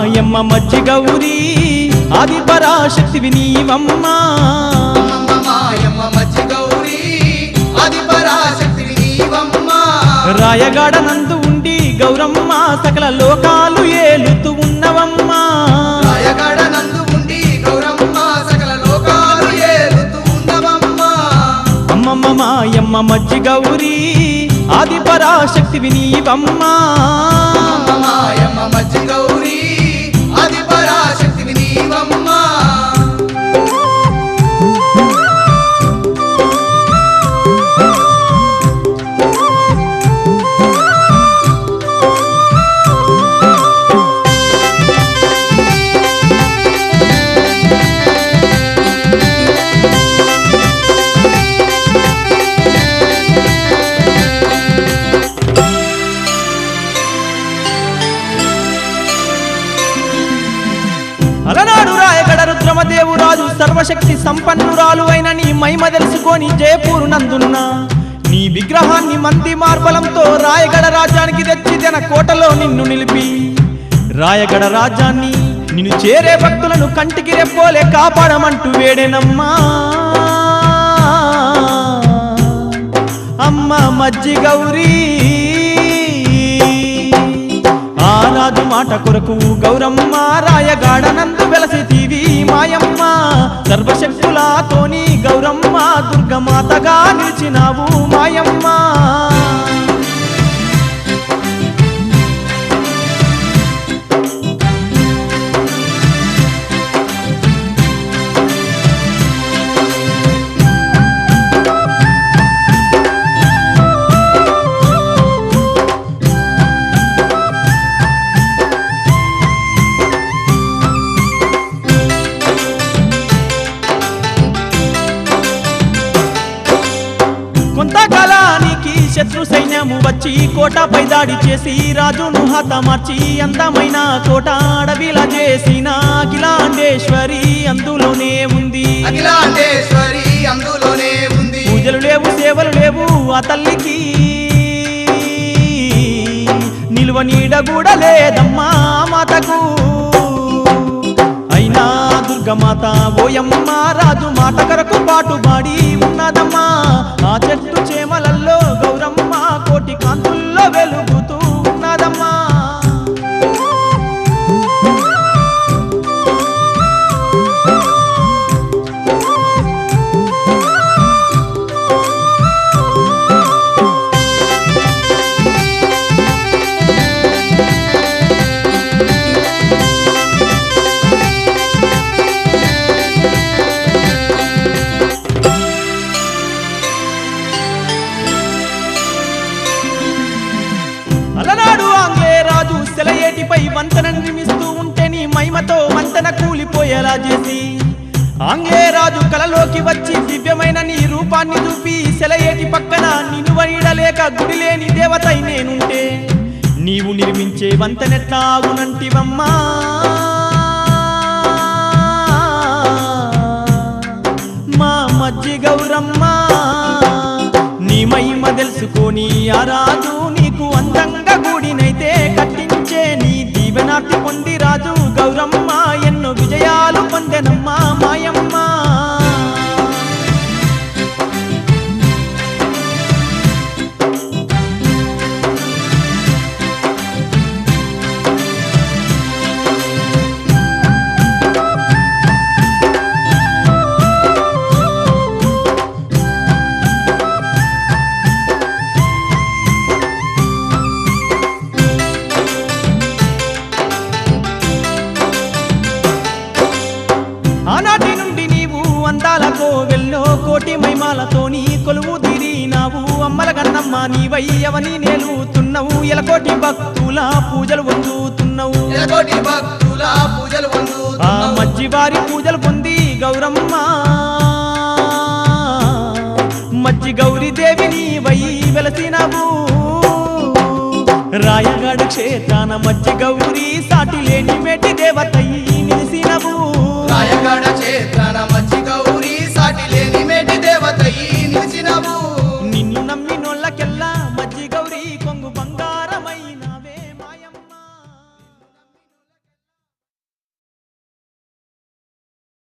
మాయమ్మ మజ్జి గౌరీ ఆది పరాశక్తివి నీవమ్మా మాయమ్మ మజ్జి గౌరీ ఆది పరాశక్తివి నీవమ్మా రాయగడ నందు ఉండి గౌరమ్మ సకల లోకాలు ఏలుతూ ఉన్నవమ్మా రాయగడ నందు ఉండి గౌరమ్మ సకల లోకాలు ఏలుతూ ఉన్నవమ్మా అమ్మమ్మ మాయమ్మ మజ్జి గౌరీ ఆది పరాశక్తివి నీవమ్మా మాయమ్మ మజ్జి గౌరీ ఆది పరాశక్తివి నీవమ్మా అలనాడు రాయగడ రుద్రమదేవురాజు సర్వశక్తి సంపన్నురాలు అయిన నీ మహిమ తెలుసుకొని జయపూరు నందున్న నీ విగ్రహాన్ని మంది మార్బలంతో రాయగడ రాజ్యానికి తెచ్చి తన కోటలో నిన్ను నిలిపి రాయగడ రాజ్యాన్ని నిన్ను చేరే భక్తులను కంటికి రెప్పోలే కాపాడమంటూ వేడేనమ్మా అమ్మ మజ్జి గౌరీ ఆ రాజు మాట కొరకు గౌరమ్మ రాయగాడ నందు వెలసితీవి మాయమ్మ సర్వశక్తులతోని గౌరమ్మ దుర్గమాతగా నిలిచినావు మాయమ్మ కొంతకాలానికి శత్రు సైన్యము వచ్చి కోటపై దాడి చేసి రాజును హతమార్చి అందమైన కోట అడవిలా చేసిన అఖిలాండేశ్వరి అందులోనే ఉంది అఖిలాండేశ్వరి అందులోనే ఉంది పూజలు లేవు సేవలు లేవు ఆ తల్లికి నిలువ నీడ కూడా లేదమ్మా మాతకు అయినా దుర్గమాత ఓయమ్మ రాజు మాట కొరకు పాటుబాడి ఉన్నదమ్మా ఆ చెట్టు చేమలల్లో గౌరమ్మ కోటి కాంతుల్లో వెలుగుతూ ఉన్నదమ్మా అలనాడు ఆంగ్లే రాజు సెలయేటిపై వంతెన నిర్మిస్తూ ఉంటే నీ మహిమతో వంతెన కూలిపోయేలా చేసి ఆంగ్లే రాజు కలలోకి వచ్చి దివ్యమైన నీ రూపాన్ని చూపి సెలయేటి పక్కన నిలువనీడలేక గుడి లేని దేవతై నేనుంటే నీవు నిర్మించే వంతెనెట్లా ఆగునంటివమ్మా మా మజ్జి గౌరమ్మ నీ మహిమ తెలుసుకొని ఆ రాజు నీకు అందంగా గుడినైతే కట్టించే నీ దీవెనార్తి పొంది రాజు గౌరమ్మ ఎన్నో విజయాలు పొందెనమ్మా మాయమ్మ ఆనాటి నుండి నీవు అందాల కోవెల్లో కోటి మహిమాలతోని కొలువు తీరినావు అమ్మల గన్నమ్మ నీవై అవని నేలుతున్నావు ఎలకోటి భక్తుల పూజలు పొందుతున్నావు ఎలకోటి భక్తుల పూజలు ఆ పొందుతున్నావు మజ్జి వారి పూజలు పొంది గౌరమ్మ మజ్జి గౌరీ దేవి నీవై వెలసినవు రాయగడ క్షేత్రాన మజ్జి గౌరీ సాటి లేని మెట్టి దేవతై నిలిసినవు రాయగడ క్షేత్రాన